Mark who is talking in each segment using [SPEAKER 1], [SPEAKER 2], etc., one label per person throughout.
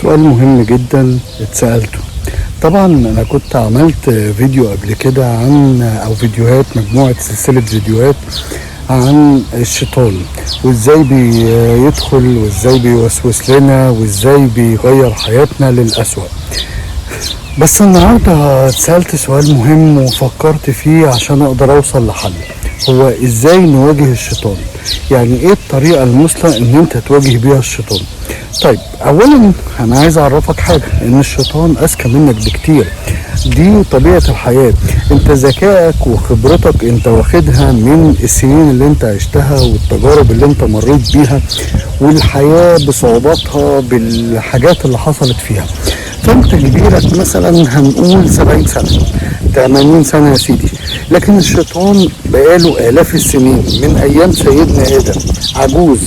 [SPEAKER 1] سؤال مهم جدا اتسألته. طبعا انا كنت عملت فيديو قبل كده او فيديوهات، مجموعة سلسلة فيديوهات عن الشيطان وازاي بيدخل وازاي بيوسوس لنا وازاي بيغير حياتنا للأسوأ. بس النهاردة اتسألت سؤال مهم وفكرت فيه عشان اقدر اوصل لحل، هو ازاي نواجه الشيطان؟ يعني ايه الطريقة المثلى ان انت تواجه بيها الشيطان؟ طيب اولا انا عايز اعرفك حاجة، ان الشيطان اذكى منك بكتير، دي طبيعة الحياة. انت ذكائك وخبرتك انت واخدها من السنين اللي انت عشتها والتجارب اللي انت مريت بيها والحياة بصعوباتها بالحاجات اللي حصلت فيها. فانت كبيرك مثلا هنقول 70 سنة 80 سنة يا سيدي، لكن الشيطان بقاله آلاف السنين من أيام سيدنا آدم عجوز،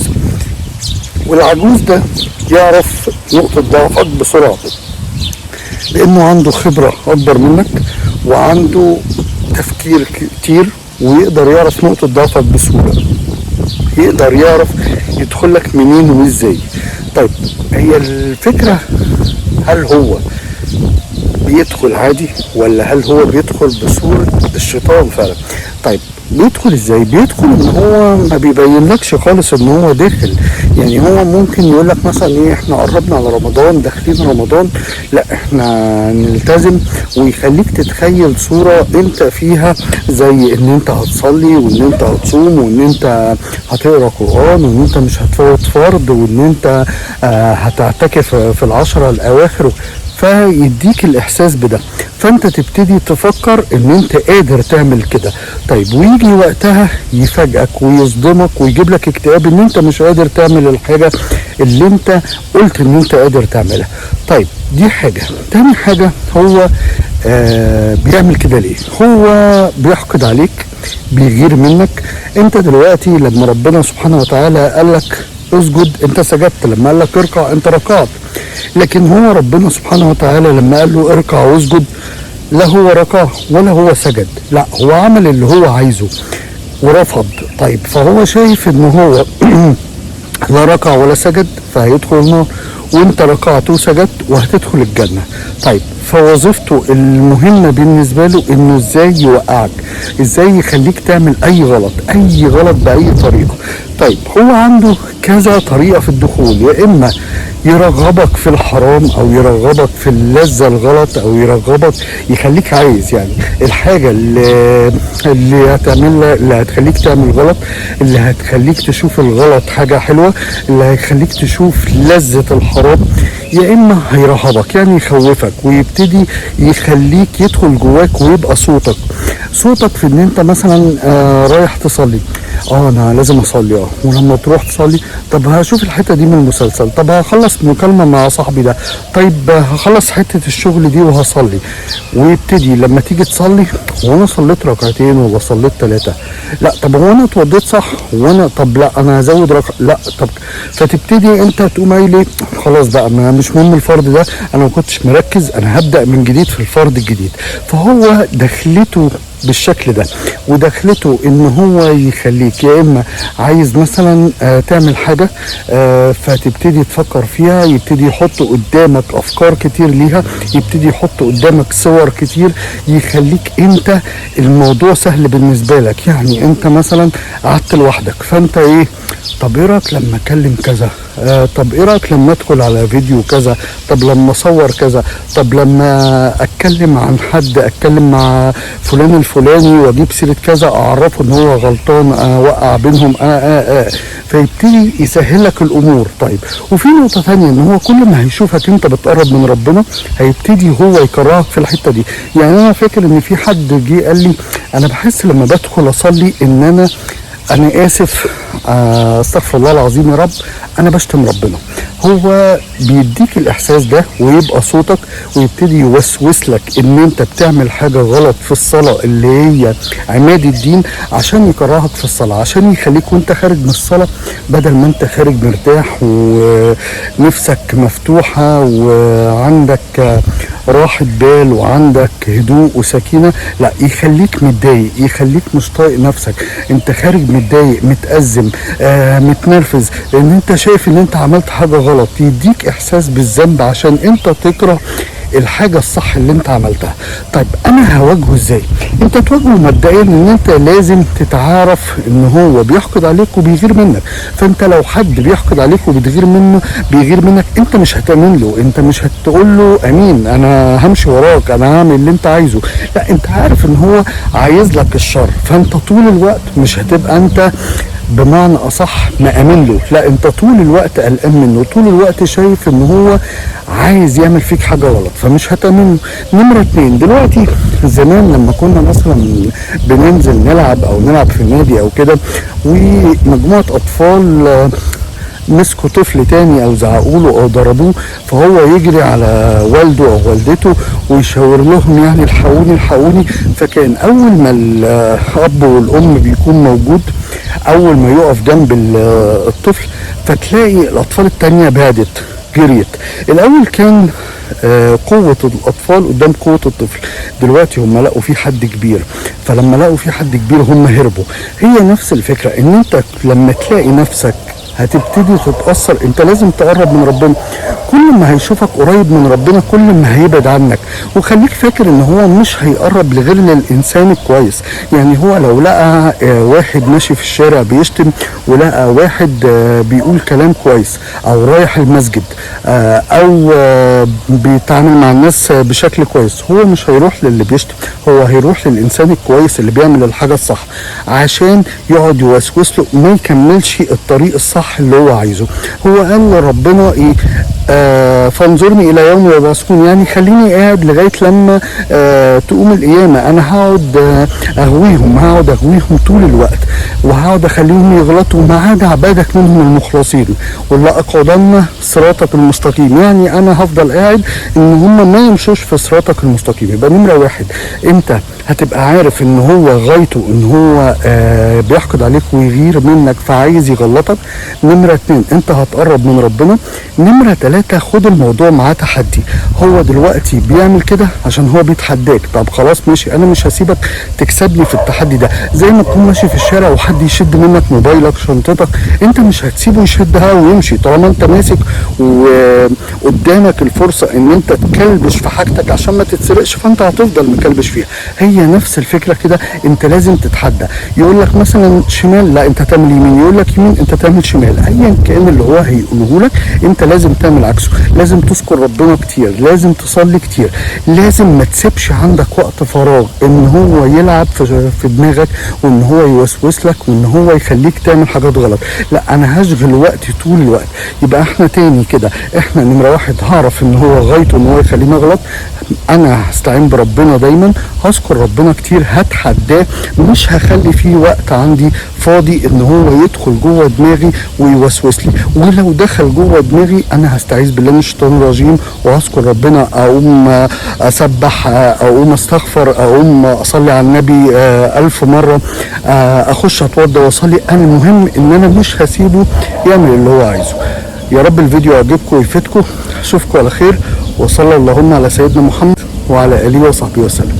[SPEAKER 1] والعجوز ده يعرف نقطة ضعفك بسرعة لأنه عنده خبرة أكبر منك وعنده تفكير كتير، ويقدر يعرف نقطة ضعفك بسهولة، يقدر يعرف يدخلك منين وإزاي. طيب هي الفكرة، هل هو بيدخل عادي ولا هل هو بيدخل بصورة الشيطان فعلا؟ طيب بيدخل ازاي؟ بيدخل ان هو ما بيبينلكش خالص ان هو داخل. يعني هو ممكن يقول لك مثلا ايه، احنا قربنا على رمضان، داخلين رمضان، لا احنا نلتزم، ويخليك تتخيل صورة انت فيها زي ان انت هتصلي وان انت هتصوم وان انت هتقرا قرآن وان انت مش هتفوت فرض وان انت هتعتكف في العشرة الاواخر، فيديك الاحساس بده، فانت تبتدي تفكر ان انت قادر تعمل كده. طيب ويجي وقتها يفاجئك ويصدمك ويجيب لك اكتئاب ان انت مش قادر تعمل الحاجة اللي انت قلت ان انت قادر تعملها. طيب دي حاجة. تاني حاجة، هو بيعمل كده ليه؟ هو بيحقد عليك، بيغير منك. انت دلوقتي لما ربنا سبحانه وتعالى قال لك اسجد انت سجدت، لما قال لك اركع انت ركعت، لكن هو ربنا سبحانه وتعالى لما قال له اركع واسجد لا هو ركع ولا هو سجد، لا هو عمل اللي هو عايزه ورفض. طيب فهو شايف ان هو لا ركع ولا سجد فهيدخل النار، وانت ركعت وسجدت وهتدخل الجنة. طيب فوظيفته المهمة بالنسبة له انه ازاي يوقعك، ازاي يخليك تعمل اي غلط، اي غلط باي طريقة. طيب هو عنده كذا طريقة في الدخول، يا اما يرغبك في الحرام او يرغبك في اللذة الغلط او يرغبك يخليك عايز، يعني الحاجة اللي هتعملها، اللي هتخليك تعمل غلط، اللي هتخليك تشوف الغلط حاجة حلوة، اللي هيخليك تشوف لذة الحرام. يا اما هيرهبك يعني يخوفك ويبتدي يخليك يدخل جواك ويبقى صوتك في ان انت مثلا رايح تصلي، انا لازم اصلي، ولما تروح تصلي طب هشوف الحته دي من المسلسل، طب هخلص مكالمه مع صاحبي ده، طيب هخلص حته الشغل دي وهصلي. ويبتدي لما تيجي تصلي، وانا صليت ركعتين ولا صليت 3، لا طب هو انا اتوضيت صح، وانا طب لا انا هزود لا طب، فتبتدي انت تقوم قايل ايه، خلاص بقى مش مهم الفرض ده، انا ما كنتش مركز، انا هبدا من جديد في الفرض الجديد. فهو دخلته بالشكل ده، ودخلته ان هو يخليك يا اما عايز مثلا تعمل حاجة فتبتدي تفكر فيها، يبتدي يحط قدامك افكار كتير ليها، يبتدي يحط قدامك صور كتير، يخليك انت الموضوع سهل بالنسبة لك. يعني انت مثلا قعدت لوحدك، فانت ايه، طب ايه رايك لما اكلم كذا، طب ايه رايك لما ادخل على فيديو كذا، طب لما اصور كذا، طب لما اتكلم عن حد، اتكلم مع فلان الفلاني واجيب سيره كذا اعرفه ان هو غلطان، اوقع بينهم فيبتدي يسهل لك الامور. طيب وفي نقطه ثانيه، ان هو كل ما هيشوفك انت بتقرب من ربنا هيبتدي هو يكرهك في الحته دي. يعني انا فاكر ان في حد جه قال لي انا بحس لما بدخل اصلي ان انا اسف، استغفر الله العظيم يا رب، انا بشتم ربنا. هو بيديك الاحساس ده ويبقى صوتك، ويبتدي يوسوس لك ان انت بتعمل حاجة غلط في الصلاة اللي هي عماد الدين، عشان يكرهك في الصلاة، عشان يخليك وانت خارج من الصلاة بدل ما انت خارج مرتاح ونفسك مفتوحة وعندك راحة بال وعندك هدوء وسكينة، لا يخليك متضايق، يخليك مش طايق نفسك، انت خارج متضايق متأزم متهاجم متنرفز لان انت شايف ان انت عملت حاجه غلط، يديك احساس بالذنب عشان انت تكره الحاجه الصح اللي انت عملتها. طيب انا هواجهه ازاي؟ انت تواجهه مبدئيا ان انت لازم تتعارف ان هو بيحقد عليك وبيغير منك. فانت لو حد بيحقد عليك وبتغير بيغير منك، انت مش هتامن له، انت مش هتقول له امين انا همشي وراك انا هعمل اللي انت عايزه، لا انت عارف ان هو عايز لك الشر، فانت طول الوقت مش هتبقى انت بمعنى اصح مأمن له، لا انت طول الوقت قلقان منه، طول الوقت شايف ان هو عايز يعمل فيك حاجه غلط، فمش هتأمنه. نمره 2، دلوقتي زمان لما كنا مثلا بننزل نلعب او نلعب في النادي او كده، ومجموعه اطفال مسكوا طفل تاني او زعقوا له او ضربوه، فهو يجري على والده او والدته ويشاور لهم يعني الحقوني الحقوني. فكان اول ما الاب والام بيكون موجود، اول ما يقف جنب الطفل فتلاقي الاطفال التانية بعدت جريت. الاول كان قوة الأطفال قدام قوة الطفل، دلوقتي هم لقوا في حد كبير، فلما لقوا في حد كبير هم هربوا. هي نفس الفكرة، ان انت لما تلاقي نفسك هتبتدي تتأثر، انت لازم تقرب من ربنا. كل ما هيشوفك قريب من ربنا كل ما هيبعد عنك، وخليك فاكر ان هو مش هيقرب لغير للانسان الكويس. يعني هو لو لقى واحد ماشي في الشارع بيشتم، ولقى واحد بيقول كلام كويس، او رايح المسجد، او بيتعامل مع الناس بشكل كويس، هو مش هيروح للي بيشتم، هو هيروح للانسان الكويس اللي بيعمل الحاجة الصح، عشان يقعد يوسوس له ما يكملش الطريق الصح اللي هو عايزه. هو قال لربنا ايه؟ فانظرني الى يوم يبعثون، يعني خليني قاعد لغايه لما تقوم القيامه، انا هقعد اغويهم طول الوقت، وهقعد اخليهم يغلطوا ما عدا عبادك منهم المخلصين، ولا اقعدن صراطك المستقيم، يعني انا هفضل قاعد ان هم ما يمشوش في صراطك المستقيم. يبقى نمره 1 انت هتبقى عارف ان هو غايته ان هو بيحقد عليك ويغير منك فعايز يغلطك. نمره 2 انت هتقرب من ربنا. نمره 3 خد الموضوع معاه تحدي، هو دلوقتي بيعمل كده عشان هو بيتحداك، طب خلاص ماشي انا مش هسيبك تكسبني في التحدي ده. زي ما تكون ماشي في الشارع وحد يشد منك موبايلك شنطتك، انت مش هتسيبه يشدها ويمشي طالما انت ماسك وقدامك الفرصه ان انت تكلبش في حاجتك عشان ما تتسرقش، فانت هتفضل مكلبش فيها. هي نفس الفكره كده، انت لازم تتحدى. يقول لك مثلا شمال، لا انت تعمل يمين، يقول لك يمين انت تعمل شمال، ايا كان اللي هو هيقوله لك انت لازم تعمل عكسه. لازم تذكر ربنا كتير، لازم تصلي كتير، لازم ما تسيبش عندك وقت فراغ ان هو يلعب في دماغك وان هو يوسوس لك وان هو يخليك تعمل حاجات غلط. لا انا هشغل وقتي طول الوقت. يبقى احنا تاني كده، احنا نمره 1 هعرف ان هو غايته ان هو يخليني اغلط، انا هستعين بربنا دايما، هذكر ربنا كتير، هتحداه، مش هخلي فيه وقت عندي فاضي ان هو يدخل جوه دماغي ويوسوس لي. ولو دخل جوه دماغي انا هستعيذ بالله من الشيطان الرجيم وهذكر ربنا، اقوم اسبح، اقوم استغفر، اقوم اصلي على النبي 1000 مره، اخش اتوضى واصلي. انا المهم ان انا مش هسيبه يعمل اللي هو عايزه. يا رب الفيديو يعجبكم ويفيدكم، اشوفكم على خير، وصلى اللهم على سيدنا محمد وعلى اله وصحبه وسلم.